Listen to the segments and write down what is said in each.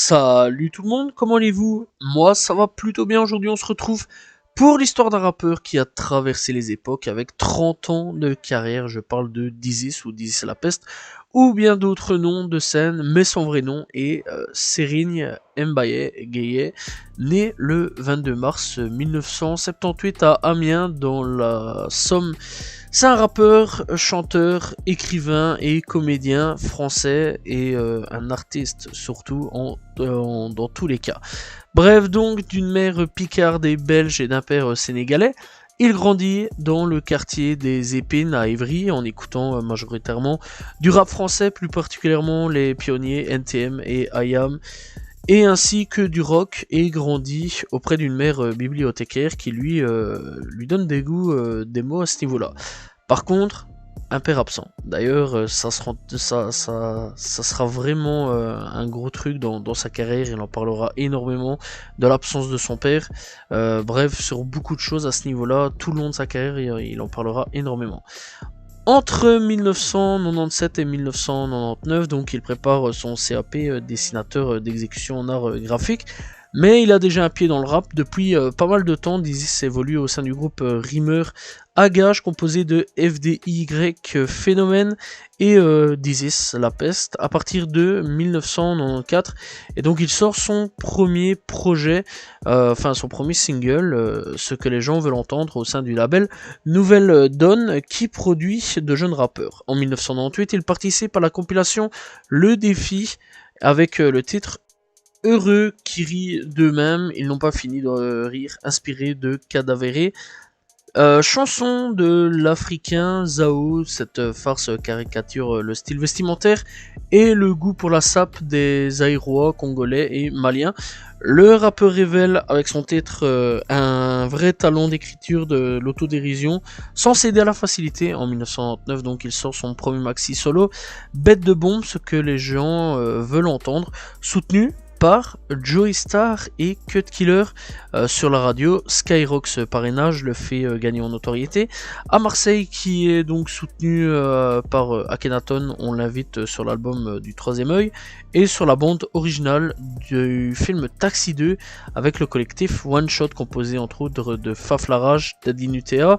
Salut tout le monde, comment allez-vous? Moi ça va plutôt bien, aujourd'hui on se retrouve pour l'histoire d'un rappeur qui a traversé les époques avec 30 ans de carrière. Je parle de Dizis ou Dizis la peste, ou bien d'autres noms de scène, mais son vrai nom est Serigne Mbaye Gueye, né le 22 mars 1978 à Amiens dans la Somme. C'est un rappeur, chanteur, écrivain et comédien français et un artiste surtout dans tous les cas. Bref, donc d'une mère picarde et belge et d'un père sénégalais, il grandit dans le quartier des Épines à Évry en écoutant majoritairement du rap français, plus particulièrement les pionniers NTM et IAM, et ainsi que du rock, et grandit auprès d'une mère bibliothécaire qui lui donne des goûts des mots à ce niveau-là. Par contre, un père absent. D'ailleurs, ça sera vraiment un gros truc dans sa carrière. Il en parlera énormément de l'absence de son père. Bref, sur beaucoup de choses à ce niveau-là, tout le long de sa carrière, il en parlera énormément. Entre 1997 et 1999, donc il prépare son CAP dessinateur d'exécution en art graphique. Mais il a déjà un pied dans le rap depuis pas mal de temps. Dizis évolue au sein du groupe Rimeur à gages composé de FDY Phénomène et Dizis la peste à partir de 1994. Et donc il sort son premier projet, son premier single, ce que les gens veulent entendre, au sein du label Nouvelle Donne, qui produit de jeunes rappeurs. En 1998, il participe à la compilation Le Défi avec le titre Heureux qui rient d'eux-mêmes, ils n'ont pas fini de rire, inspiré de Cadavéré. Chanson de l'Africain Zao, cette farce caricature le style vestimentaire et le goût pour la sape des Aïrois, Congolais et Maliens. Le rappeur révèle avec son titre un vrai talent d'écriture de l'autodérision, sans céder à la facilité. En 1999, donc, il sort son premier maxi solo, Bête de bombe, ce que les gens veulent entendre, soutenu par Joey Star et Cut Killer sur la radio. Skyrock's parrainage le fait gagner en notoriété. À Marseille, qui est donc soutenu par Akhenaton, on l'invite sur l'album du Troisième Œil et sur la bande originale du film Taxi 2 avec le collectif One Shot, composé entre autres de Faf Larage, Daddy Nutea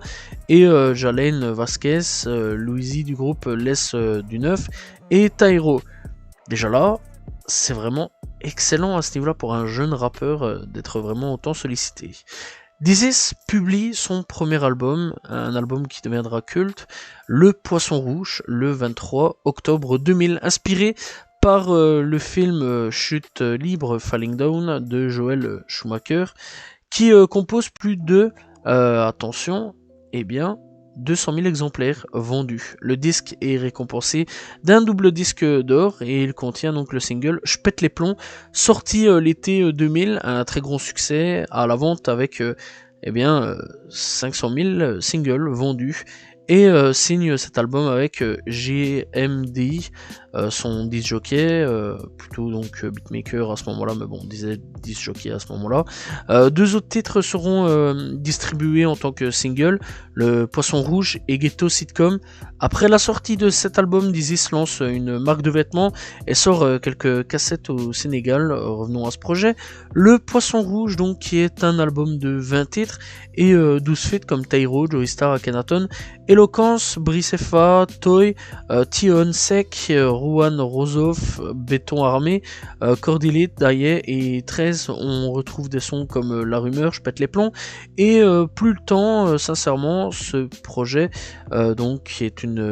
et Jalaine Vasquez, Louisie du groupe Les du Neuf et Tairo. Déjà là, c'est vraiment excellent à ce niveau-là pour un jeune rappeur d'être vraiment autant sollicité. Dizis publie son premier album, un album qui deviendra culte, Le Poisson Rouge, le 23 octobre 2000, inspiré par le film Chute libre Falling Down de Joel Schumacher, qui compose plus de, attention, 200 000 exemplaires vendus. Le disque est récompensé d'un double disque d'or et il contient donc le single Je pète les plombs, sorti l'été 2000, un très gros succès à la vente avec 500 000 singles vendus. Et signe cet album avec GMDI, son disc jockey, plutôt donc beatmaker à ce moment-là, mais bon, on disait disc jockey à ce moment-là. Deux autres titres seront distribués en tant que single, Le Poisson Rouge et Ghetto Sitcom. Après la sortie de cet album, Dizis lance une marque de vêtements et sort quelques cassettes au Sénégal. Revenons à ce projet. Le Poisson Rouge, donc, qui est un album de 20 titres et 12 feats comme Tairo, Joey Star, Akhenaton, Eloquence, Bricefa, Toy, Tion Sec, Ruan Rozov, Béton Armé, Cordillite, Daye et 13. On retrouve des sons comme La Rumeur, Je pète les plombs. Et plus le temps, sincèrement, ce projet donc est une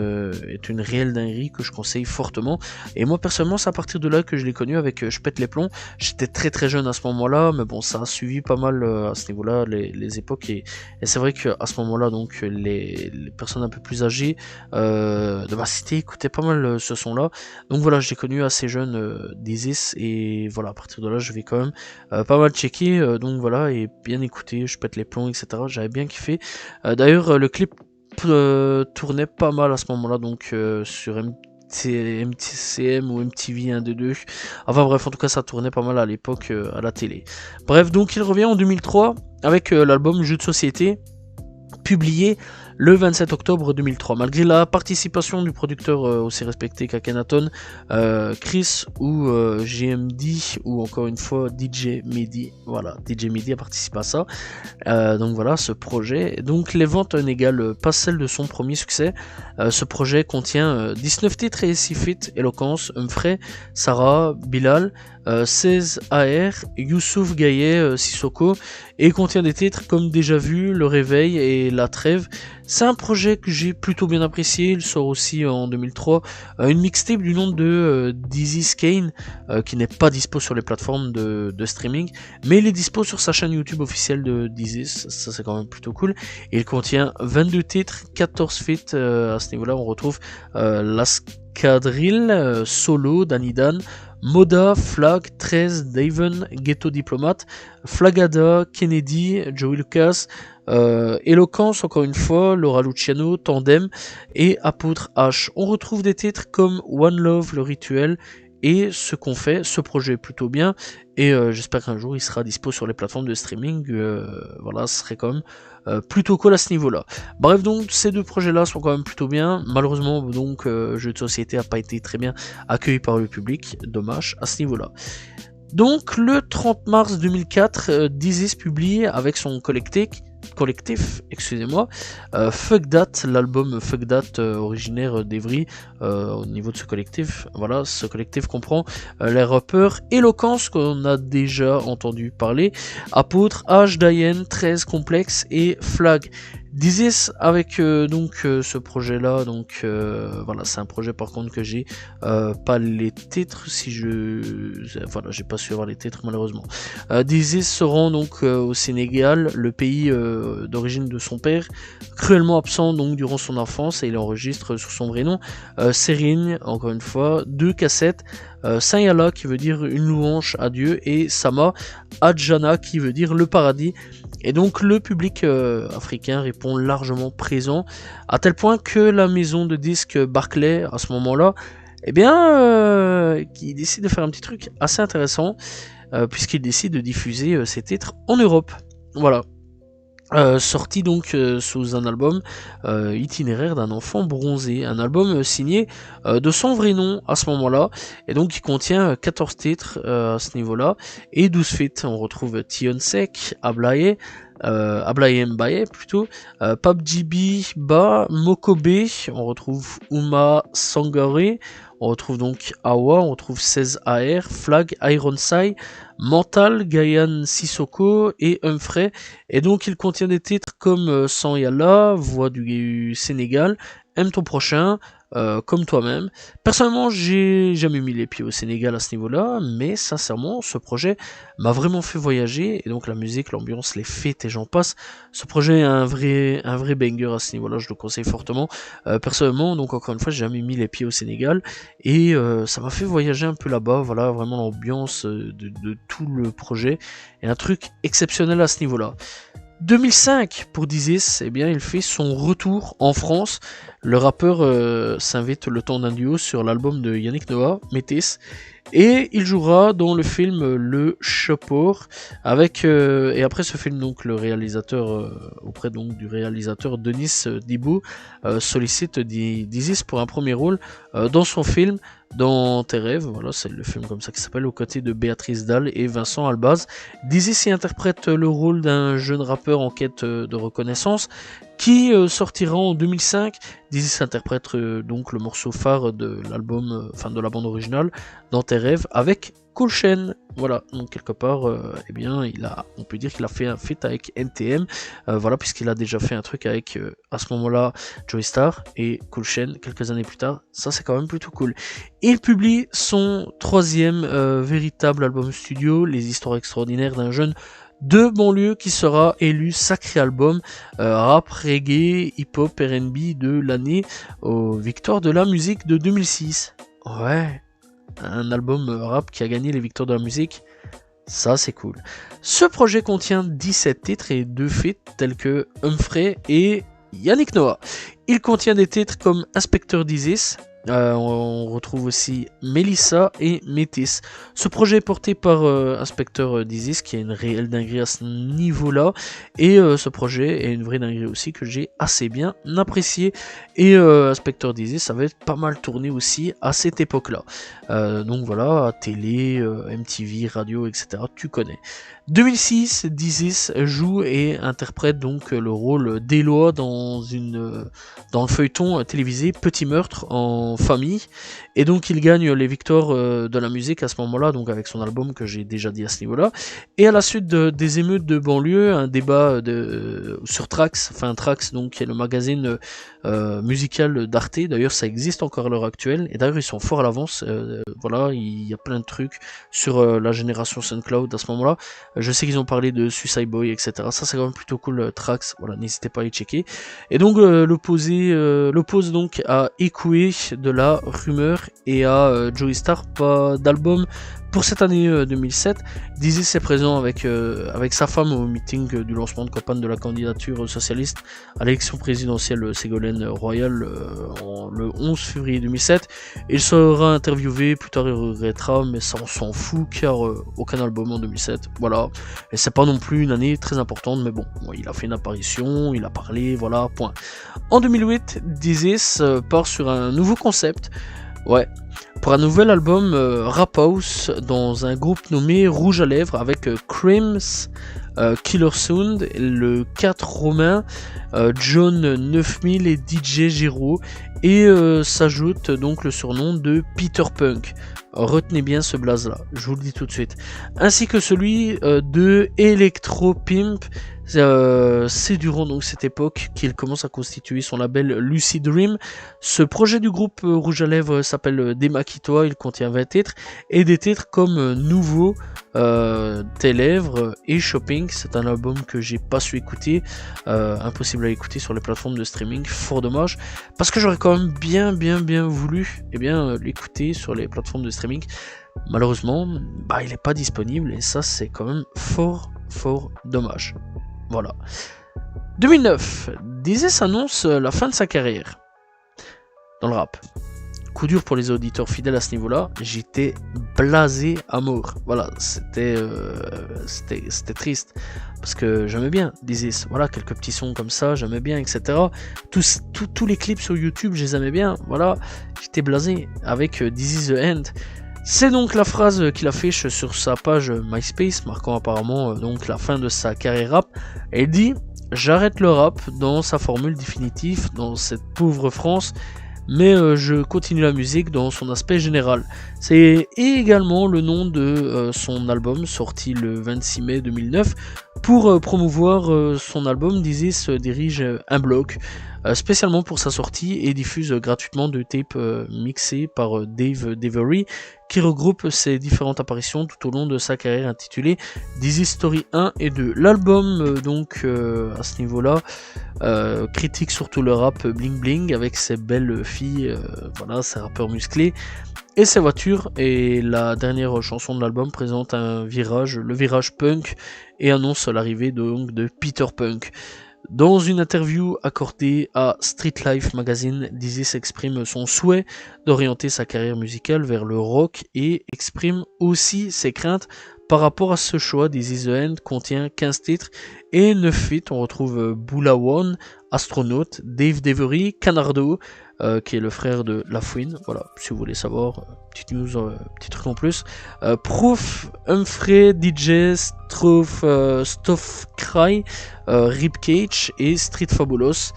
réelle dinguerie que je conseille fortement. Et moi personnellement, c'est à partir de là que je l'ai connu avec Je pète les plombs. J'étais très très jeune à ce moment-là, mais bon, ça a suivi pas mal à ce niveau-là les époques. Et c'est vrai qu'à ce moment-là, donc les personnes un peu plus âgées de ma cité écoutaient pas mal ce son-là. Donc voilà, j'ai connu assez jeune Dizis, et voilà, à partir de là, je vais quand même pas mal checker, donc voilà, et bien écouter, Je pète les plombs, etc. J'avais bien kiffé. D'ailleurs, le clip tournait pas mal à ce moment-là, donc sur MTCM ou MTV 1 2. Enfin bref, en tout cas, ça tournait pas mal à l'époque à la télé. Bref, donc il revient en 2003 avec l'album Jeux de société, publié le 27 octobre 2003. Malgré la participation du producteur aussi respecté qu'Akhenaton, Chris ou GMD ou encore une fois DJ Mehdi. Voilà, DJ Mehdi a participé à ça. Donc voilà, ce projet. Donc les ventes n'égalent pas celles de son premier succès. Ce projet contient 19 titres et 6 feats, Eloquence, Humphrey, Sarah, Bilal, 16 AR, Youssouf Gaye, Sissoko, et contient des titres comme Déjà Vu, Le Réveil et La Trêve. C'est un projet que j'ai plutôt bien apprécié. Il sort aussi en 2003 une mixtape du nom de Dizzy Skane, qui n'est pas dispo sur les plateformes de streaming, mais il est dispo sur sa chaîne YouTube officielle de Dizzy. Ça c'est quand même plutôt cool. Et il contient 22 titres, 14 feats. À ce niveau-là, on retrouve L'Ascadrille, Solo, Danny Dan, Moda, Flag, 13, Daven, Ghetto Diplomate, Flagada, Kennedy, Joey Lucas, Eloquence, encore une fois, Laura Luciano, Tandem et Apôtre H. On retrouve des titres comme One Love, Le Rituel et Ce qu'on fait. Ce projet est plutôt bien et j'espère qu'un jour il sera dispo sur les plateformes de streaming. Voilà, ce serait quand même plutôt cool à ce niveau-là. Bref, donc ces deux projets-là sont quand même plutôt bien. Malheureusement, donc Jeu de Société n'a pas été très bien accueilli par le public. Dommage à ce niveau-là. Donc le 30 mars 2004, Dizzy publie avec son collectif, Fuck That, l'album Fuck That originaire d'Evry. Au niveau de ce collectif, voilà, ce collectif comprend les rappeurs Eloquence qu'on a déjà entendu parler, Apôtre, H, Diane, 13, Complexe et Flag. Dizzy avec ce projet là, donc voilà, c'est un projet par contre que j'ai pas les titres, voilà, j'ai pas su avoir les titres malheureusement. Dizzy se rend donc au Sénégal, le pays d'origine de son père, cruellement absent donc durant son enfance, et il enregistre sous son vrai nom Serine, encore une fois, 2 cassettes, Saint Yala qui veut dire une louange à Dieu et Sama Adjana qui veut dire le paradis. Et donc le public africain répond largement présent, à tel point que la maison de disques Barclay, à ce moment-là, qui décide de faire un petit truc assez intéressant, puisqu'il décide de diffuser ses titres en Europe. Voilà. Sorti donc sous un album itinéraire d'un enfant bronzé, un album signé de son vrai nom à ce moment-là, et donc qui contient 14 titres à ce niveau-là, et 12 feats. On retrouve Tion Sek, Ablaye Mbaye plutôt, PUBG Ba, Mokobe, on retrouve Uma Sangare, on retrouve donc Awa, on retrouve 16 AR, Flag, Ironside, Mental, Gayan Sissoko et Humphrey. Et donc il contient des titres comme Sans Yalla, Voix du Sénégal, Aime ton prochain, comme toi-même. Personnellement, j'ai jamais mis les pieds au Sénégal à ce niveau-là, mais sincèrement, ce projet m'a vraiment fait voyager, et donc la musique, l'ambiance, les fêtes et j'en passe. Ce projet est un vrai banger à ce niveau-là, je le conseille fortement. Personnellement, donc encore une fois, j'ai jamais mis les pieds au Sénégal, et ça m'a fait voyager un peu là-bas, voilà, vraiment l'ambiance de tout le projet, et un truc exceptionnel à ce niveau-là. 2005 pour Dizzy, il fait son retour en France. Le rappeur s'invite le temps d'un duo sur l'album de Yannick Noah, Métis, et il jouera dans le film Le Chopor avec et après ce film donc le réalisateur auprès donc du réalisateur Denis Dibou sollicite Dizzy pour un premier rôle dans son film Dans tes rêves. Voilà, c'est le film comme ça qui s'appelle, aux côtés de Béatrice Dalle et Vincent Albaz. Dizzy interprète le rôle d'un jeune rappeur en quête de reconnaissance qui sortira en 2005. Dizzy s'interprète donc le morceau phare de l'album, de la bande originale, Dans tes rêves, avec Cool Chain. Voilà, donc quelque part, on peut dire qu'il a fait un feat avec NTM, voilà, puisqu'il a déjà fait un truc avec, à ce moment-là, Joey Star et Cool Chain quelques années plus tard. Ça, c'est quand même plutôt cool. Il publie son troisième véritable album studio, Les histoires extraordinaires d'un jeune de banlieue, qui sera élu sacré album rap, reggae, hip-hop, R&B de l'année aux Victoires de la musique de 2006. Ouais, un album rap qui a gagné les Victoires de la musique, ça c'est cool. Ce projet contient 17 titres et 2 feats tels que Humphrey et Yannick Noah. Il contient des titres comme Inspecteur Dizzy, On retrouve aussi Melissa et Métis. Ce projet est porté par Inspector Disease, qui a une réelle dinguerie à ce niveau-là. Et ce projet est une vraie dinguerie aussi que j'ai assez bien apprécié. Et Inspector Disease, ça va être pas mal tourné aussi à cette époque-là. Donc voilà, télé, MTV, radio, etc. Tu connais. 2006, Disease joue et interprète donc le rôle d'Éloi dans le feuilleton télévisé Petit Meurtre en famille, et donc il gagne les victoires de la musique à ce moment-là, donc avec son album que j'ai déjà dit à ce niveau-là. Et à la suite des émeutes de banlieue, un débat sur Trax, donc qui est le magazine musical d'Arte. D'ailleurs ça existe encore à l'heure actuelle, et d'ailleurs ils sont forts à l'avance. Voilà, il y a plein de trucs sur la génération SoundCloud à ce moment-là. Je sais qu'ils ont parlé de Suicide Boy, etc. Ça c'est quand même plutôt cool, Trax. Voilà, n'hésitez pas à y checker. Et donc l'oppose donc à Ekoué de la Rumeur et à Joey Star, pas d'album pour cette année 2007. Dizzy est présent avec sa femme au meeting du lancement de campagne de la candidature socialiste à l'élection présidentielle Ségolène Royal le 11 février 2007. Il sera interviewé, plus tard il regrettera, mais ça on s'en fout car aucun album en 2007. Voilà, et c'est pas non plus une année très importante, mais bon, il a fait une apparition, il a parlé, voilà, point. En 2008, Dizzy part sur un nouveau concept. Ouais, pour un nouvel album Rap House dans un groupe nommé Rouge à Lèvres avec Crims, Killer Sound, le 4 Romain, John 9000 et DJ Giro, et s'ajoute donc le surnom de Peter Punk. Retenez bien ce blaze là, je vous le dis tout de suite. Ainsi que celui de Electro Pimp. C'est durant donc cette époque qu'il commence à constituer son label Lucid Dream. Ce projet du groupe Rouge à Lèvres s'appelle Démaquille-toi, il contient 20 titres et des titres comme Nouveau, Tes Lèvres et Shopping. C'est un album que j'ai pas su écouter, impossible à écouter sur les plateformes de streaming, fort dommage, parce que j'aurais quand même bien voulu l'écouter sur les plateformes de streaming. Malheureusement, il n'est pas disponible et ça c'est quand même fort dommage. Voilà. 2009, Dizzy s'annonce la fin de sa carrière dans le rap. Coup dur pour les auditeurs fidèles à ce niveau-là, j'étais blasé à mort. Voilà, c'était triste parce que j'aimais bien Dizzy. Voilà, quelques petits sons comme ça, j'aimais bien, etc. Tous les clips sur YouTube, je les aimais bien. Voilà, j'étais blasé avec Dizzy The End. C'est donc la phrase qu'il affiche sur sa page MySpace, marquant apparemment donc la fin de sa carrière rap. Elle dit « J'arrête le rap dans sa formule définitive dans cette pauvre France, mais je continue la musique dans son aspect général. » C'est également le nom de son album sorti le 26 mai 2009. Pour promouvoir son album, Dizzy se dirige un blog spécialement pour sa sortie et diffuse gratuitement deux tapes mixées par Dave Devery qui regroupe ses différentes apparitions tout au long de sa carrière intitulée Dizzy Story 1 et 2. L'album à ce niveau-là critique surtout le rap bling bling avec ses belles filles, voilà, ses rappeurs musclés et ses voitures, et la dernière chanson de l'album présente le virage punk, et annonce l'arrivée donc de Peter Punk. Dans une interview accordée à Street Life Magazine, Dizzy s'exprime son souhait d'orienter sa carrière musicale vers le rock et exprime aussi ses craintes par rapport à ce choix. Dizzy The End contient 15 titres et 9 feats. On retrouve Bula One, Astronaut, Dave Devery, Canardo, qui est le frère de La Fouine. Voilà, si vous voulez savoir, petite news, petit truc en plus. Proof, Humphrey, DJ, Stuff Cry, Ribcage et Street Fabulous.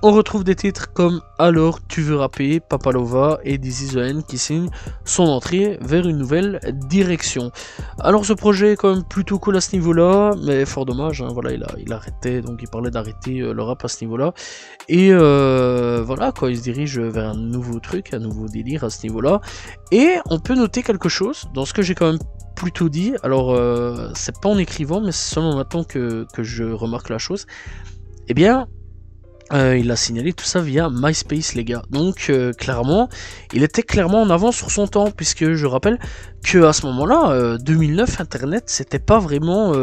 On retrouve des titres comme Alors tu veux rapper, Papalova et Dizzy The End qui signent son entrée vers une nouvelle direction. Alors ce projet est quand même plutôt cool à ce niveau-là, mais fort dommage, hein, voilà, il arrêtait, donc il parlait d'arrêter le rap à ce niveau-là. Et voilà, quoi, il se dirige vers un nouveau truc, un nouveau délire à ce niveau-là. Et on peut noter quelque chose dans ce que j'ai quand même plutôt dit. Alors c'est pas en écrivant, mais c'est seulement maintenant que je remarque la chose. Eh bien, il a signalé tout ça via MySpace, les gars. Donc clairement, il était clairement en avance sur son temps, puisque je rappelle que à ce moment-là, 2009, Internet, c'était pas vraiment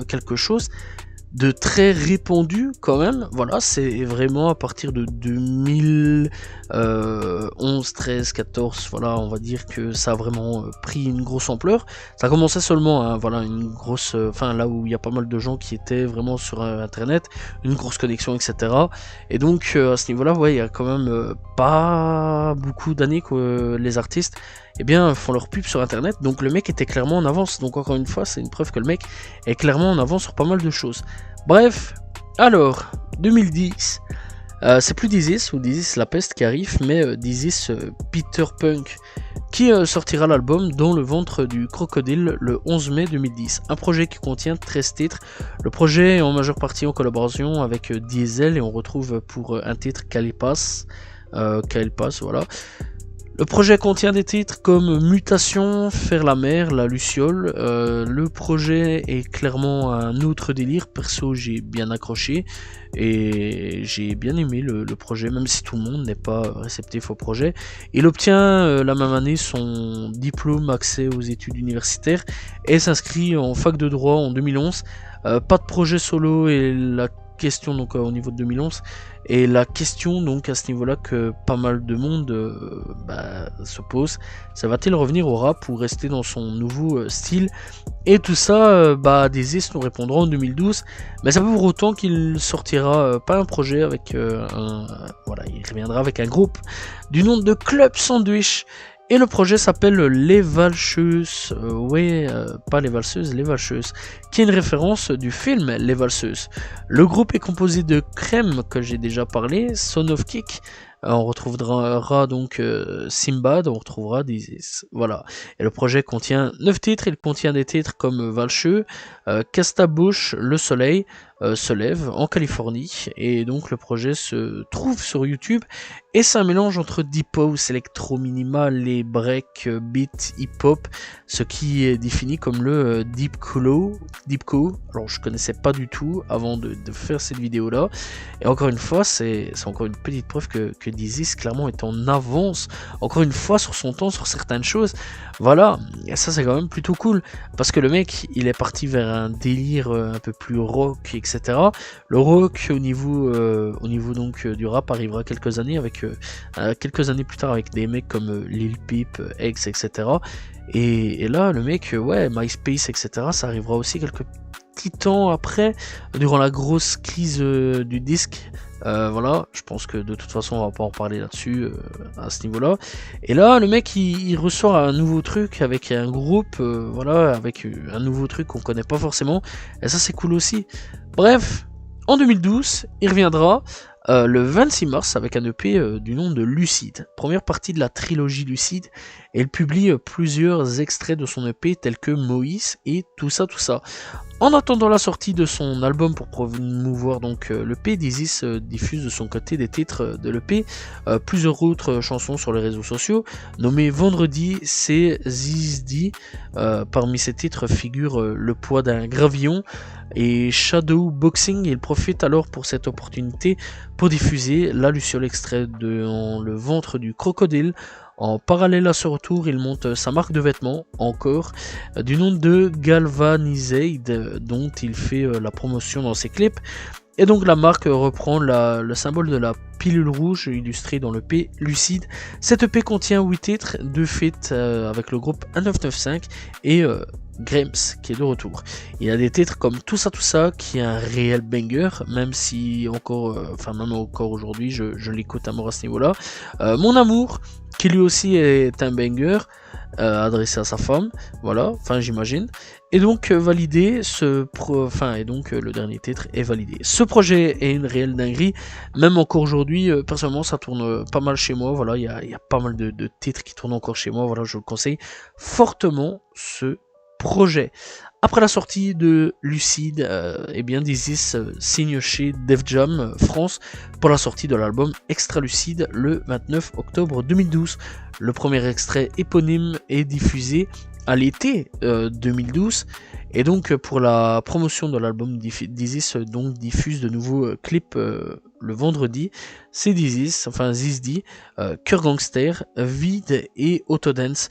quelque chose de très répandu quand même. Voilà, c'est vraiment à partir de 2011, 13, 14, voilà, on va dire que ça a vraiment pris une grosse ampleur. Ça commençait seulement, hein, voilà, une grosse, enfin là où il y a pas mal de gens qui étaient vraiment sur Internet, une grosse connexion, etc. Et donc à ce niveau-là, ouais, il y a quand même pas beaucoup d'années que les artistes, eh bien, font leur pub sur Internet. Donc le mec était clairement en avance. Donc encore une fois, c'est une preuve que le mec est clairement en avance sur pas mal de choses. Bref, alors, 2010, c'est plus Dizzy ou Dizzy la peste qui arrive, mais Dizzy Peter Punk qui sortira l'album Dans le ventre du crocodile le 11 mai 2010. Un projet qui contient 13 titres. Le projet est en majeure partie en collaboration avec Diesel et on retrouve pour un titre Calipas, voilà. Le projet contient des titres comme Mutation, Faire la mer, La Luciole. Le projet est clairement un autre délire. Perso, j'ai bien accroché et j'ai bien aimé le projet, même si tout le monde n'est pas réceptif au projet. Il obtient la même année son diplôme accès aux études universitaires et s'inscrit en fac de droit en 2011. Pas de projet solo et la question donc au niveau de 2011 et la question donc à ce niveau là que pas mal de monde se pose, ça va-t-il revenir au rap ou rester dans son nouveau style, et tout ça Dizzy nous répondra en 2012, mais ça veut pour autant qu'il sortira pas un projet avec il reviendra avec un groupe du nom de Club Sandwich. Et le projet s'appelle Les Valcheuses, pas Les Valseuses, Les Valcheuses, qui est une référence du film Les Valseuses. Le groupe est composé de Crème, que j'ai déjà parlé, Son of Kick, on retrouvera donc Simbad, on retrouvera Dizzy, voilà. Et le projet contient 9 titres, il contient des titres comme Valcheux, Castabouche, Le Soleil, se lève en Californie, et donc le projet se trouve sur YouTube et c'est un mélange entre deep house, électro minimal et break, beat, hip hop, ce qui est défini comme le deep co. Alors je connaissais pas du tout avant de faire cette vidéo là, et encore une fois c'est encore une petite preuve que Dizzy clairement est en avance encore une fois sur son temps sur certaines choses. Voilà, et ça c'est quand même plutôt cool parce que le mec il est parti vers un délire un peu plus rock, etc. Le rock au niveau donc du rap arrivera quelques années plus tard avec des mecs comme Lil Peep, X, etc. Et là le mec MySpace, etc. ça arrivera aussi quelques petits temps après, durant la grosse crise du disque. Voilà, je pense que de toute façon on va pas en parler là-dessus à ce niveau-là. Et là, le mec il ressort un nouveau truc avec un groupe, avec un nouveau truc qu'on connaît pas forcément. Et ça c'est cool aussi. Bref, en 2012, il reviendra le 26 mars avec un EP du nom de Lucide, première partie de la trilogie Lucide, et il publie plusieurs extraits de son EP tels que Moïse et tout ça. En attendant la sortie de son album pour promouvoir donc l'EP, Dizzy diffuse de son côté des titres de l'EP, plusieurs autres chansons sur les réseaux sociaux, nommées Vendredi, c'est Zizdi. Parmi ces titres figure Le poids d'un gravillon et Shadow Boxing. Il profite alors pour cette opportunité pour diffuser la Luciole extrait de Le ventre du crocodile. En parallèle à ce retour, il monte sa marque de vêtements, encore, du nom de Galvanizade, dont il fait la promotion dans ses clips. Et donc la marque reprend le symbole de la pilule rouge illustrée dans le P Lucide. Cette EP contient 8 titres, 2 feats avec le groupe 1995 et Grimes qui est de retour. Il y a des titres comme Tout ça qui est un réel banger, même si même encore aujourd'hui je l'écoute à mort à ce niveau-là. Mon amour qui lui aussi est un banger adressé à sa femme, voilà, j'imagine. Et donc validé, le dernier titre est validé. Ce projet est une réelle dinguerie, même encore aujourd'hui, personnellement ça tourne pas mal chez moi, voilà, il y a pas mal de titres qui tournent encore chez moi, voilà, je vous conseille fortement ce projet. Après la sortie de Lucide, Dizzy signe chez Def Jam France pour la sortie de l'album Extra Lucide le 29 octobre 2012. Le premier extrait éponyme est diffusé à l'été 2012, et donc pour la promotion de l'album, Dizzy donc diffuse de nouveaux clips le vendredi. C'est Zizdi, Cœur Gangster, Vide et Autodance.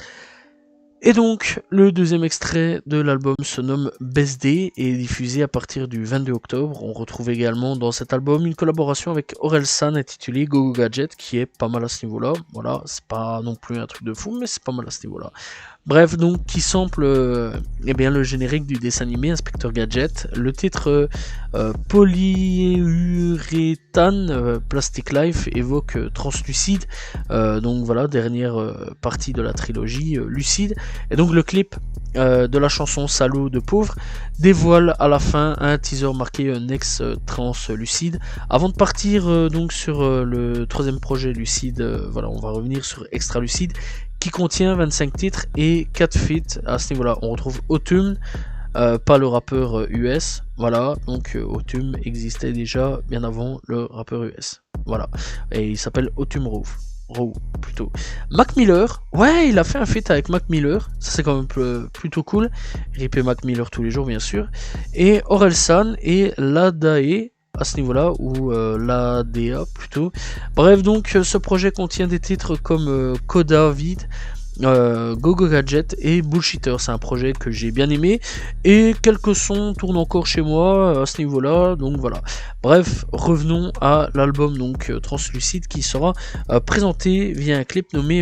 Et donc, le deuxième extrait de l'album se nomme Best Day et est diffusé à partir du 22 octobre. On retrouve également dans cet album une collaboration avec Orelsan intitulée Go Go Gadget, qui est pas mal à ce niveau-là. Voilà, c'est pas non plus un truc de fou, mais c'est pas mal à ce niveau-là. Bref, donc, qui sample eh bien, le générique du dessin animé Inspecteur Gadget. Le titre Polyuréthane Plastic Life évoque Translucide, donc voilà, dernière partie de la trilogie Lucide. Et donc le clip de la chanson Salaud de pauvre dévoile à la fin un teaser marqué Next Translucide. Avant de partir donc sur le troisième projet Lucide, voilà, on va revenir sur Extra Lucide qui contient 25 titres et 4 feats. À ce niveau-là, on retrouve Autumn, pas le rappeur US, voilà, donc Autumn existait déjà bien avant le rappeur US, voilà, et il s'appelle Autumn Rowe plutôt. Mac Miller, ouais, il a fait un feat avec Mac Miller, ça c'est quand même plutôt cool, RIP Mac Miller tous les jours bien sûr, et Orelsan et Ladae, à ce niveau-là, ou l'ADA plutôt. Bref, donc ce projet contient des titres comme Coda Vide, Go-Go Gadget et Bullshitter. C'est un projet que j'ai bien aimé et quelques sons tournent encore chez moi à ce niveau-là, donc voilà. Bref, revenons à l'album donc Translucide qui sera présenté via un clip nommé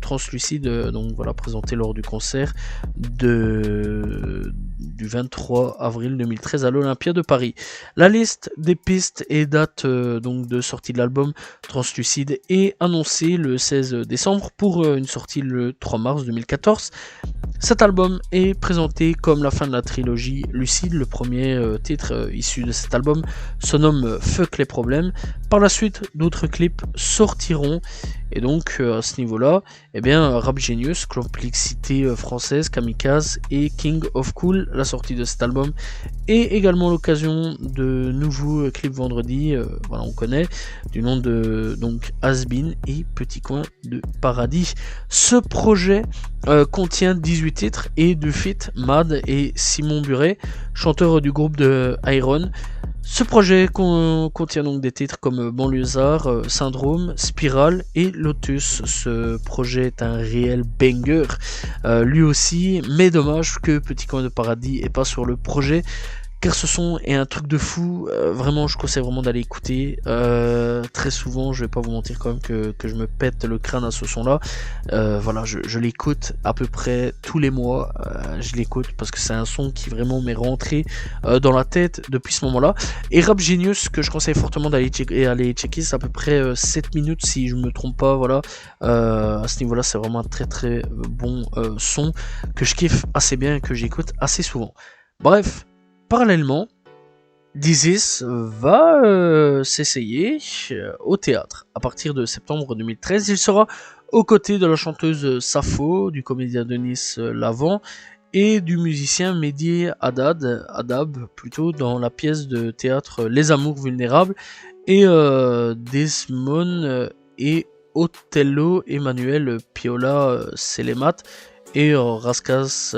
Translucide, donc voilà, présenté lors du concert du 23 avril 2013 à l'Olympia de Paris. La liste des pistes et dates donc de sortie de l'album Translucide est annoncée le 16 décembre pour une sortie le 3 mars 2014. Cet album est présenté comme la fin de la trilogie Lucide. Le premier titre issu de cet album se nomme Fuck les problèmes. Par la suite, d'autres clips sortiront. Et donc à ce niveau-là, eh bien Rap Genius, Complexité française, Kamikaze et King of Cool, la sortie de cet album, et également l'occasion de nouveaux clips vendredi, voilà, on connaît, du nom de donc Has-Been et Petit Coin de Paradis. Ce projet contient 18 titres et 2 feats, Mad et Simon Buret, chanteurs du groupe de Iron. Ce projet contient donc des titres comme Banlieusard, Syndrome, Spiral et Lotus. Ce projet est un réel banger, lui aussi, mais dommage que Petit Coin de Paradis est pas sur le projet, car ce son est un truc de fou. Vraiment, je conseille vraiment d'aller écouter. Très souvent, je vais pas vous mentir quand même que je me pète le crâne à ce son là. Voilà, je l'écoute à peu près tous les mois. Je l'écoute parce que c'est un son qui vraiment m'est rentré dans la tête depuis ce moment là. Et Rap Genius, que je conseille fortement d'aller checker, c'est à peu près 7 minutes si je me trompe pas. Voilà, à ce niveau là, c'est vraiment un très très bon son que je kiffe assez bien et que j'écoute assez souvent. Bref, parallèlement, Dizis va s'essayer au théâtre. À partir de septembre 2013, il sera aux côtés de la chanteuse Safo, du comédien Denis Lavant et du musicien Mehdi Haddad plutôt, dans la pièce de théâtre Les Amours Vulnérables, et Desmond et Othello Emmanuel Piola Selemat et Raskas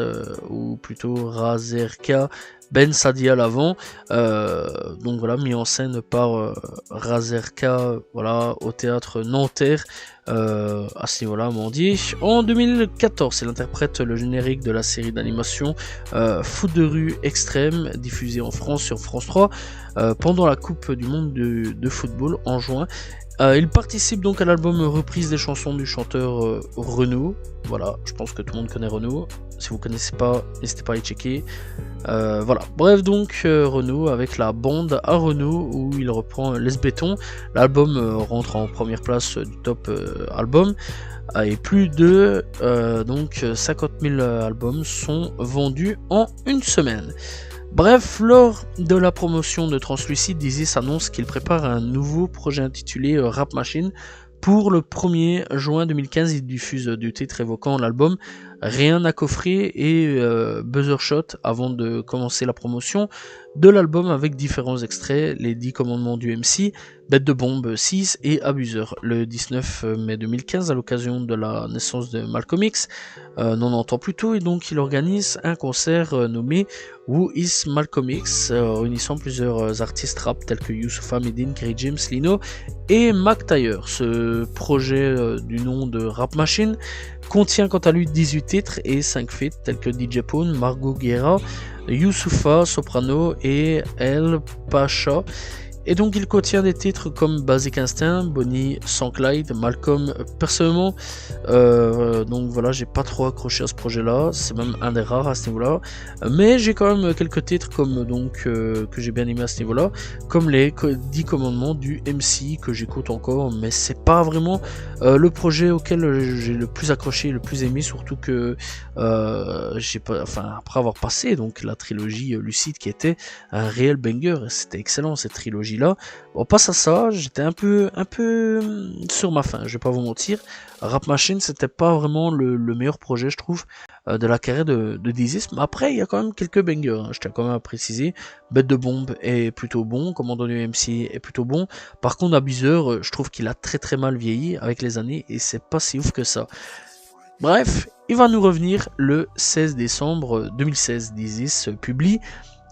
ou plutôt Razerka Ben Sadia Lavant, donc voilà, mis en scène par Razerka, voilà, au théâtre Nanterre, à ce niveau-là, Mandier. En 2014, il interprète le générique de la série d'animation Foot de rue extrême, diffusée en France sur France 3 pendant la Coupe du Monde de football en juin. Il participe donc à l'album reprise des chansons du chanteur Renaud. Voilà, je pense que tout le monde connaît Renaud. Si vous ne connaissez pas, n'hésitez pas à y checker. Voilà, bref, donc Renaud avec la bande à Renaud où il reprend Les Bétons. L'album rentre en première place du top album. Et plus de donc 50 000 albums sont vendus en une semaine. Bref, lors de la promotion de Translucide, Dizzy annonce qu'il prépare un nouveau projet intitulé Rap Machine. Pour le 1er juin 2015, il diffuse du titre évoquant l'album Rien à coffrer et Buzzer Shot avant de commencer la promotion de l'album avec différents extraits, les 10 commandements du MC, Bête de Bombe 6 et Abuseur. Le 19 mai 2015, à l'occasion de la naissance de Malcolm X, 90 ans plus tôt, et donc il organise un concert nommé Who is Malcolm X, réunissant plusieurs artistes rap tels que Youssoupha, Medine, Kerry James, Lino et Mac Taylor. Ce projet du nom de Rap Machine contient quant à lui 18 titres et 5 feats tels que DJ Pone, Margot Guerra, Youssoupha, Soprano et El Pacha. Et donc il contient des titres comme Basic Instinct, Bonnie sans Clyde, Malcolm. Personnellement, donc voilà, j'ai pas trop accroché à ce projet-là, c'est même un des rares à ce niveau-là. Mais j'ai quand même quelques titres comme donc que j'ai bien aimé à ce niveau-là, comme les 10 commandements du MC que j'écoute encore, mais c'est pas vraiment le projet auquel j'ai le plus accroché, le plus aimé, surtout que j'ai pas, enfin après avoir passé donc la trilogie Lucide qui était un réel banger, c'était excellent cette trilogie là. On passe à ça, j'étais un peu sur ma faim, je vais pas vous mentir. Rap Machine c'était pas vraiment le meilleur projet je trouve de la carrière de Dizzy, mais après il y a quand même quelques bangers, je tiens quand même à préciser. Bête de Bombe est plutôt bon, Commandant du MC est plutôt bon, par contre Abuseur je trouve qu'il a très mal vieilli avec les années et c'est pas si ouf que ça. Bref, il va nous revenir le 16 décembre 2016, Dizzy publie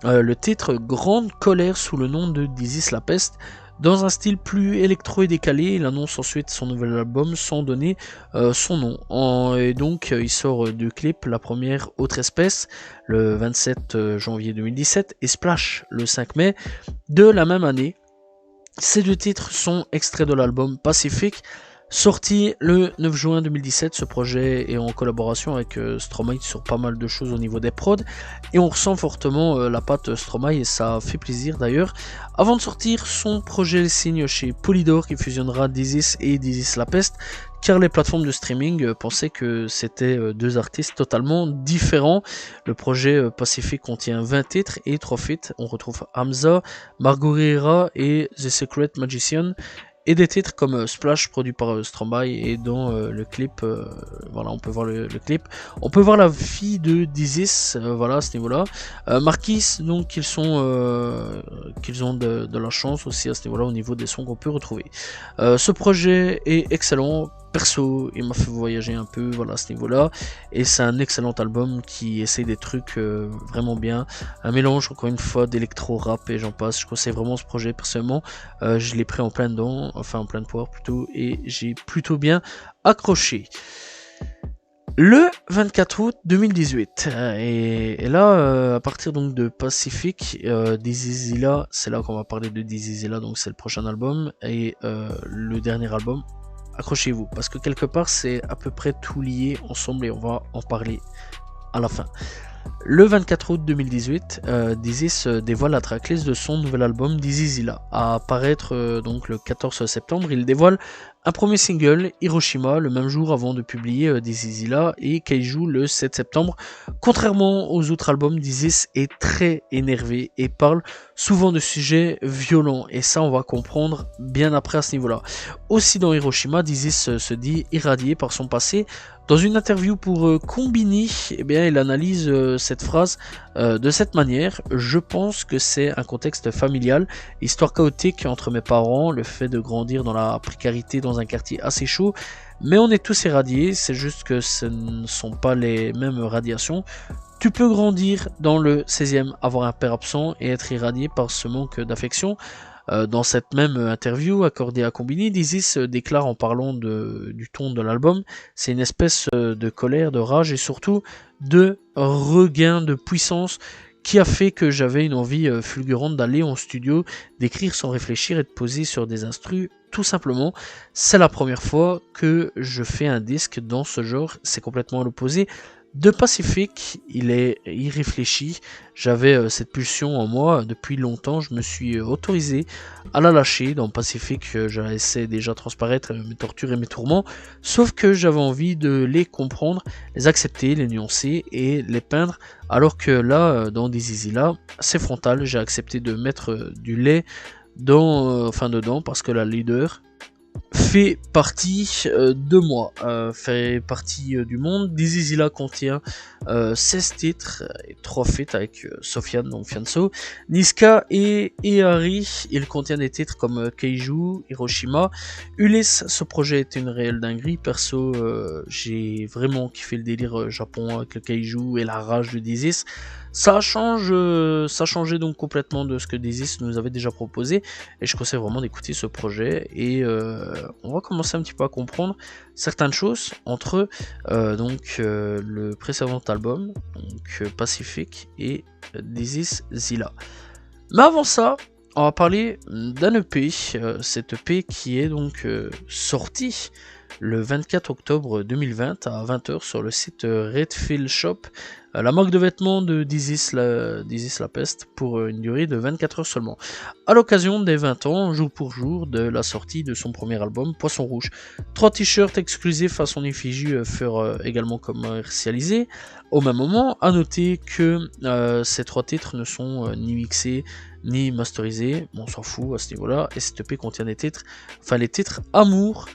le titre Grande Colère sous le nom de Dizzy La Peste. Dans un style plus électro et décalé, il annonce ensuite son nouvel album sans donner son nom. Et donc il sort deux clips, la première Autre Espèce le 27 janvier 2017 et Splash le 5 mai de la même année. Ces deux titres sont extraits de l'album Pacific, sorti le 9 juin 2017. Ce projet est en collaboration avec Stromae sur pas mal de choses au niveau des prods et on ressent fortement la patte Stromae et ça fait plaisir d'ailleurs. Avant de sortir son projet, il signe chez Polydor qui fusionnera Dizzy et Dizzy La Peste, car les plateformes de streaming pensaient que c'était deux artistes totalement différents. Le projet Pacific contient 20 titres et 3 feats. On retrouve Hamza, Margot Guerra et The Secret Magician. Et des titres comme Splash produit par Stromae et dans le clip, voilà on peut voir le clip, on peut voir la fille de Dizzy, voilà à ce niveau là. Marquis, donc qu'ils ont de la chance aussi à ce niveau là au niveau des sons qu'on peut retrouver. Ce projet est excellent. Perso, il m'a fait voyager un peu, voilà à ce niveau-là, et c'est un excellent album qui essaie des trucs vraiment bien, un mélange encore une fois d'électro-rap et j'en passe. Je conseille vraiment ce projet personnellement, je l'ai pris en plein dedans, enfin en plein de poire plutôt, et j'ai plutôt bien accroché. Le 24 août 2018, et là, à partir donc de Pacific, Dizzy là, c'est là qu'on va parler de Dizzy là, donc c'est le prochain album, et le dernier album. Accrochez-vous, parce que quelque part c'est à peu près tout lié ensemble et on va en parler à la fin. Le 24 août 2018, Dizzy se dévoile la tracklist de son nouvel album Dizzy Zilla. À apparaître donc le 14 septembre, il dévoile un premier single, Hiroshima, le même jour avant de publier Dizzy Zilla, et Kaiju le 7 septembre. Contrairement aux autres albums, Dizzy est très énervé et parle souvent de sujets violents, et ça on va comprendre bien après à ce niveau-là. Aussi dans Hiroshima, Dizzy se dit irradié par son passé. Dans une interview pour Combini, eh bien, il analyse cette phrase de cette manière. Je pense que c'est un contexte familial, histoire chaotique entre mes parents, le fait de grandir dans la précarité dans un quartier assez chaud, mais on est tous irradiés, c'est juste que ce ne sont pas les mêmes radiations. Tu peux grandir dans le 16e, avoir un père absent et être irradié par ce manque d'affection. Dans cette même interview accordée à Combini, Dizzy se déclare en parlant du ton de l'album, c'est une espèce de colère, de rage et surtout de regain de puissance qui a fait que j'avais une envie fulgurante d'aller en studio, d'écrire sans réfléchir et de poser sur des instrus. Tout simplement, c'est la première fois que je fais un disque dans ce genre, c'est complètement à l'opposé de Pacific, il est irréfléchi, j'avais cette pulsion en moi depuis longtemps, je me suis autorisé à la lâcher. Dans Pacific, je laissais déjà transparaître mes tortures et mes tourments, sauf que j'avais envie de les comprendre, les accepter, les nuancer et les peindre, alors que là, dans Dizzy là, c'est frontal, j'ai accepté de mettre du lait dedans parce que la leader fait partie de moi, fait partie du monde. Dizzy Zilla contient 16 titres et 3 feats avec Sofiane, donc Fianso, Niska et Harry. Il contient des titres comme Keiju, Hiroshima, Ulysse. Ce projet est une réelle dinguerie. Perso, j'ai vraiment kiffé le délire Japon avec le Keiju et la rage de Dizzy. Ça changeait donc complètement de ce que Dizzy nous avait déjà proposé, et je conseille vraiment d'écouter ce projet, et on va commencer un petit peu à comprendre certaines choses entre le précédent album, donc Pacific, et Dizzy Zilla. Mais avant ça, on va parler d'un EP, cet EP qui est donc sorti le 24 octobre 2020 à 20h sur le site Redfield Shop, la marque de vêtements de Dizzy La Peste, pour une durée de 24 heures seulement, à l'occasion des 20 ans, jour pour jour, de la sortie de son premier album, Poisson Rouge. 3 t-shirts exclusifs à son effigie furent également commercialisés au même moment. À noter que ces 3 titres ne sont ni mixés ni masterisés, bon, on s'en fout à ce niveau-là, et cet EP contient les titres Amour,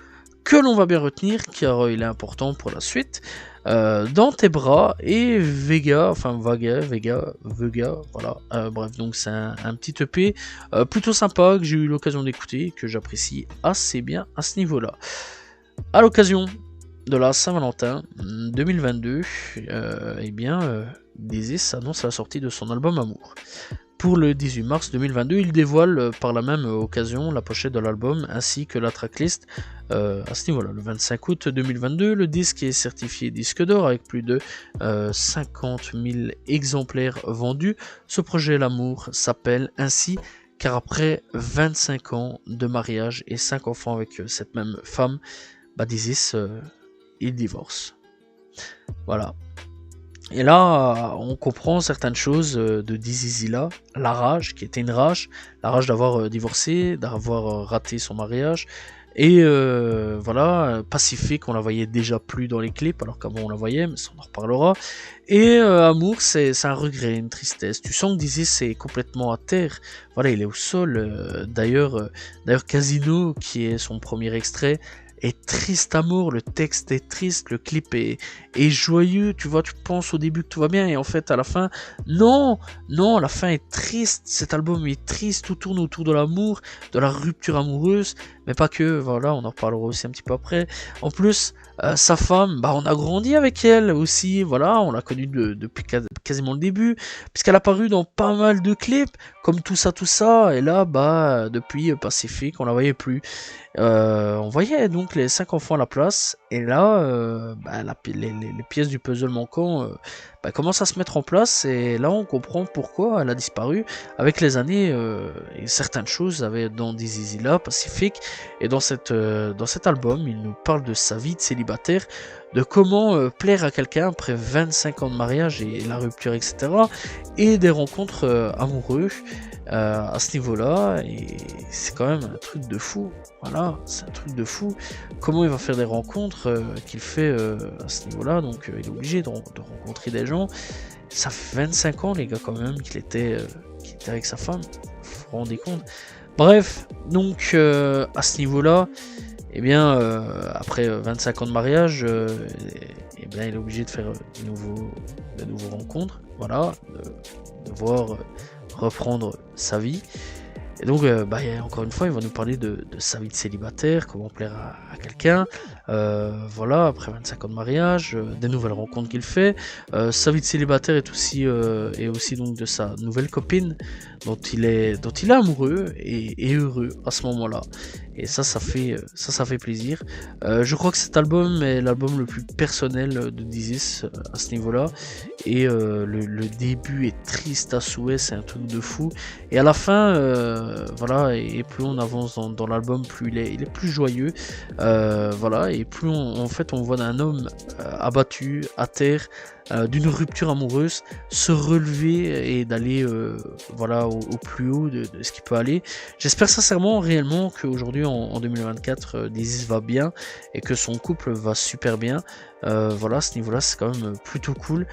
que l'on va bien retenir car il est important pour la suite, Dans tes bras, et Vega, voilà, bref, donc c'est un petit EP plutôt sympa que j'ai eu l'occasion d'écouter et que j'apprécie assez bien à ce niveau-là. À l'occasion de la Saint-Valentin 2022, Dizzy annonce la sortie de son album Amour. Pour le 18 mars 2022, il dévoile par la même occasion la pochette de l'album ainsi que la tracklist à ce niveau-là. Le 25 août 2022, le disque est certifié disque d'or avec plus de 50 000 exemplaires vendus. Ce projet, L'amour, s'appelle ainsi car après 25 ans de mariage et 5 enfants avec cette même femme, Dizzy, il divorce. Voilà. Et là, on comprend certaines choses de Dizzy Zilla, la rage, qui était une rage, la rage d'avoir divorcé, d'avoir raté son mariage, et Pacifique, on la voyait déjà plus dans les clips, alors qu'avant on la voyait, mais ça on en reparlera. Et Amour, c'est un regret, une tristesse. Tu sens que Dizzy c'est complètement à terre, voilà, il est au sol. D'ailleurs, Casino, qui est son premier extrait, est triste amour, le texte est triste, le clip est joyeux, tu vois, tu penses au début que tout va bien, et en fait à la fin, non, la fin est triste, cet album est triste, tout tourne autour de l'amour, de la rupture amoureuse, mais pas que, voilà, on en reparlera aussi un petit peu après. En plus, sa femme, on a grandi avec elle aussi, voilà, on l'a connue depuis quasiment le début, puisqu'elle a apparu dans pas mal de clips, comme tout ça, et là, depuis Pacific, on la voyait plus. On voyait donc les 5 enfants à la place, et là, les pièces du puzzle manquant commencent à se mettre en place, et là on comprend pourquoi elle a disparu avec les années, et certaines choses avaient dans Dizzy Zilla, Pacific, et dans cet album, il nous parle de sa vie de célibataire, de comment plaire à quelqu'un après 25 ans de mariage et la rupture, etc., et des rencontres amoureuses à ce niveau-là, et c'est quand même un truc de fou. Voilà, c'est un truc de fou. Comment il va faire des rencontres qu'il fait à ce niveau-là, donc il est obligé de rencontrer des gens. Ça fait 25 ans, les gars, quand même, qu'il était avec sa femme. Vous vous rendez compte? Bref, donc à ce niveau-là, après 25 ans de mariage, il est obligé de faire de nouveaux rencontres, voilà, de voir reprendre sa vie. Et donc, encore une fois, il va nous parler de sa vie de célibataire, comment plaire à quelqu'un, après 25 ans de mariage, des nouvelles rencontres qu'il fait. Sa vie de célibataire est aussi donc de sa nouvelle copine, dont il est amoureux et heureux à ce moment-là. Et ça fait plaisir. Je crois que cet album est l'album le plus personnel de Dizzy à ce niveau-là. Et le début est triste à souhait, c'est un truc de fou. Et à la fin, et plus on avance dans l'album, plus il est plus joyeux. Et plus on voit d'un homme abattu, à terre, d'une rupture amoureuse, se relever et d'aller au plus haut de ce qu'il peut aller. J'espère sincèrement, réellement, qu'aujourd'hui en 2024, Dizzy va bien et que son couple va super bien. À ce niveau-là, c'est quand même plutôt cool.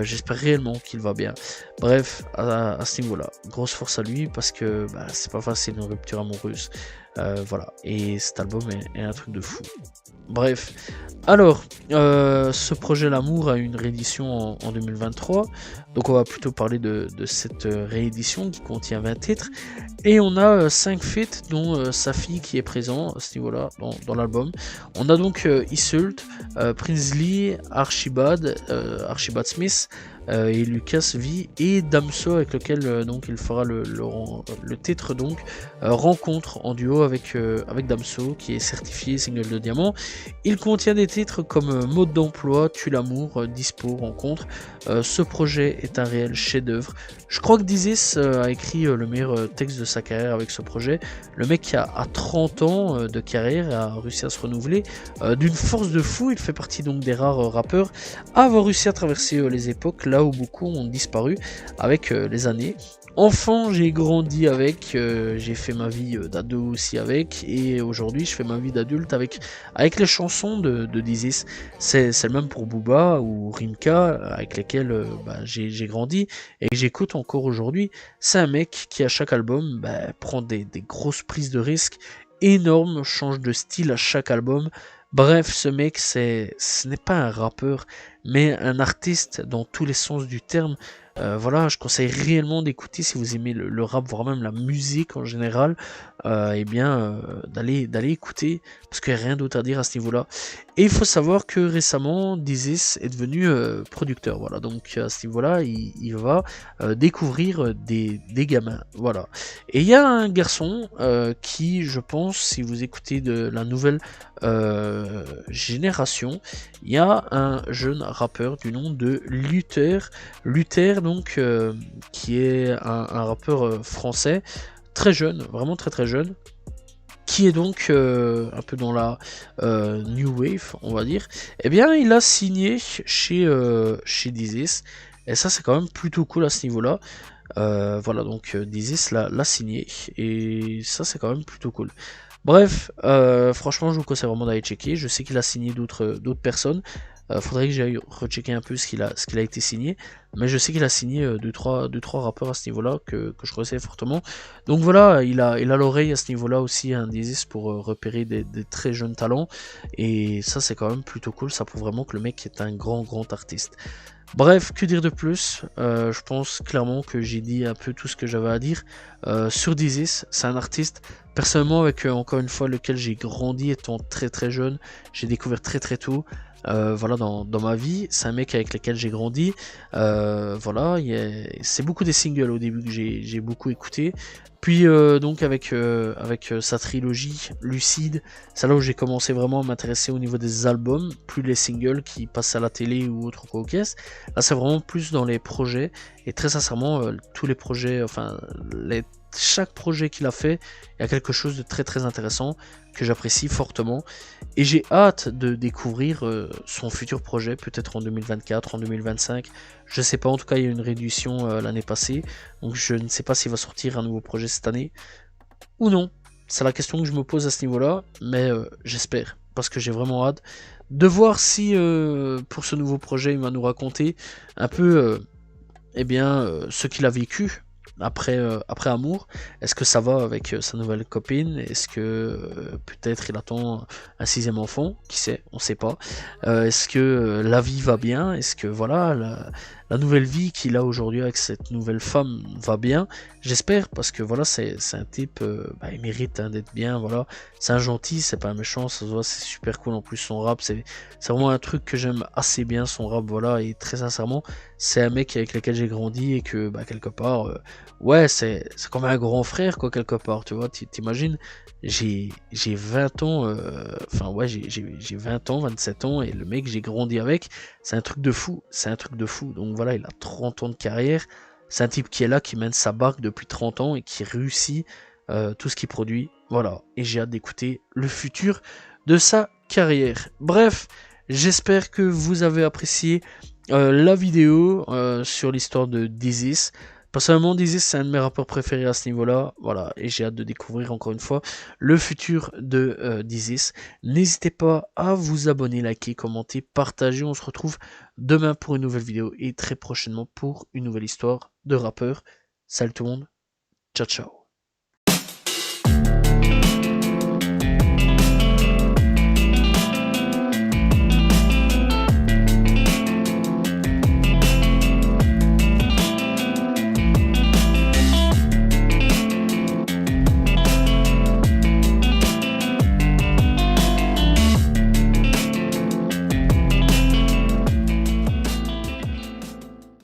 J'espère réellement qu'il va bien. Bref, à ce niveau-là, grosse force à lui, parce que c'est pas facile une rupture amoureuse. Voilà, et cet album est un truc de fou. Bref, alors, ce projet L'amour a une réédition en 2023, donc on va plutôt parler de cette réédition qui contient 20 titres, et on a 5 feats dont sa fille qui est présent à ce niveau-là dans l'album. On a donc Iseult, Prinsley, Archibald Smith, et Lucas V et Damso avec lequel donc il fera le titre donc Rencontre en duo avec Damso qui est certifié single de diamant. Il contient des titres comme Mode d'emploi, Tue l'amour, Dispo, Rencontre. Ce projet est un réel chef-d'œuvre. Je crois que Dizis a écrit le meilleur texte de sa carrière avec ce projet. Le mec qui a 30 ans de carrière a réussi à se renouveler d'une force de fou. Il fait partie donc des rares rappeurs à avoir réussi à traverser les époques là où beaucoup ont disparu avec les années. Enfant, j'ai grandi avec, j'ai fait ma vie d'ado aussi avec, et aujourd'hui je fais ma vie d'adulte avec les chansons de Dizis. C'est le même pour Booba ou Rimka, avec lesquels j'ai grandi et que j'écoute encore aujourd'hui. C'est un mec qui à chaque album prend des grosses prises de risques énormes, change de style à chaque album. Bref, ce mec, ce n'est pas un rappeur, mais un artiste dans tous les sens du terme. Voilà, je conseille réellement d'écouter si vous aimez le rap, voire même la musique en général, d'aller écouter, parce qu'il n'y a rien d'autre à dire à ce niveau-là. Et il faut savoir que récemment, Dizis est devenu producteur, voilà, donc à ce niveau-là, il va découvrir des gamins, voilà. Et il y a un garçon qui, je pense, si vous écoutez de la nouvelle génération, il y a un jeune rappeur du nom de Luther, donc qui est un rappeur français, très jeune, vraiment très très jeune, qui est donc un peu dans la New Wave, on va dire. Eh bien, il a signé chez Dizis, et ça c'est quand même plutôt cool à ce niveau-là. Voilà, donc Dizis l'a signé, et ça c'est quand même plutôt cool. Bref, franchement, je vous conseille vraiment d'aller checker. Je sais qu'il a signé d'autres personnes. Faudrait que j'aille rechecker un peu ce qu'il a été signé. Mais je sais qu'il a signé 2-3 rappeurs à ce niveau-là que je conseille fortement. Donc voilà, il a l'oreille à ce niveau-là aussi, un Dizis pour repérer des très jeunes talents. Et ça, c'est quand même plutôt cool. Ça prouve vraiment que le mec est un grand artiste. Bref, que dire de plus? Je pense clairement que j'ai dit un peu tout ce que j'avais à dire sur Dizis. C'est un artiste, personnellement, avec encore une fois lequel j'ai grandi étant très très jeune. J'ai découvert très tôt. Voilà, dans ma vie, c'est un mec avec lequel j'ai grandi. Voilà, c'est beaucoup des singles au début que j'ai beaucoup écouté. Puis donc avec sa trilogie Lucide, c'est là où j'ai commencé vraiment à m'intéresser au niveau des albums, plus les singles qui passent à la télé ou autre quoi aux caisses. Là c'est vraiment plus dans les projets, et très sincèrement tous les projets, enfin chaque projet qu'il a fait, il y a quelque chose de très intéressant que j'apprécie fortement, et j'ai hâte de découvrir son futur projet, peut-être en 2024, en 2025, je sais pas, en tout cas il y a eu une réduction l'année passée, donc je ne sais pas s'il va sortir un nouveau projet cette année ou non. C'est la question que je me pose à ce niveau-là, mais j'espère, parce que j'ai vraiment hâte de voir si pour ce nouveau projet il va nous raconter un peu ce qu'il a vécu après Amour. Est-ce que ça va avec sa nouvelle copine? Est-ce que peut-être il attend un sixième enfant? Qui sait? On sait pas. Est-ce que la vie va bien? Est-ce que voilà, la nouvelle vie qu'il a aujourd'hui avec cette nouvelle femme va bien? J'espère, parce que voilà, c'est un type, il mérite d'être bien, voilà. C'est un gentil, c'est pas un méchant, ça se voit, c'est super cool. En plus son rap, c'est vraiment un truc que j'aime assez bien, son rap, voilà. Et très sincèrement, c'est un mec avec lequel j'ai grandi, et que quelque part ouais, c'est comme un grand frère quoi, quelque part, tu vois. T'imagines, j'ai 20 ans, enfin ouais, j'ai 20 ans, 27 ans, et le mec j'ai grandi avec, c'est un truc de fou, c'est un truc de fou. Donc voilà, il a 30 ans de carrière, c'est un type qui est là, qui mène sa barque depuis 30 ans et qui réussit tout ce qu'il produit, voilà. Et j'ai hâte d'écouter le futur de sa carrière. Bref, j'espère que vous avez apprécié la vidéo sur l'histoire de Dizis. Personnellement, Dizzy, c'est un de mes rappeurs préférés à ce niveau-là, voilà, et j'ai hâte de découvrir encore une fois le futur de Dizzy. N'hésitez pas à vous abonner, liker, commenter, partager. On se retrouve demain pour une nouvelle vidéo et très prochainement pour une nouvelle histoire de rappeur. Salut tout le monde, ciao ciao.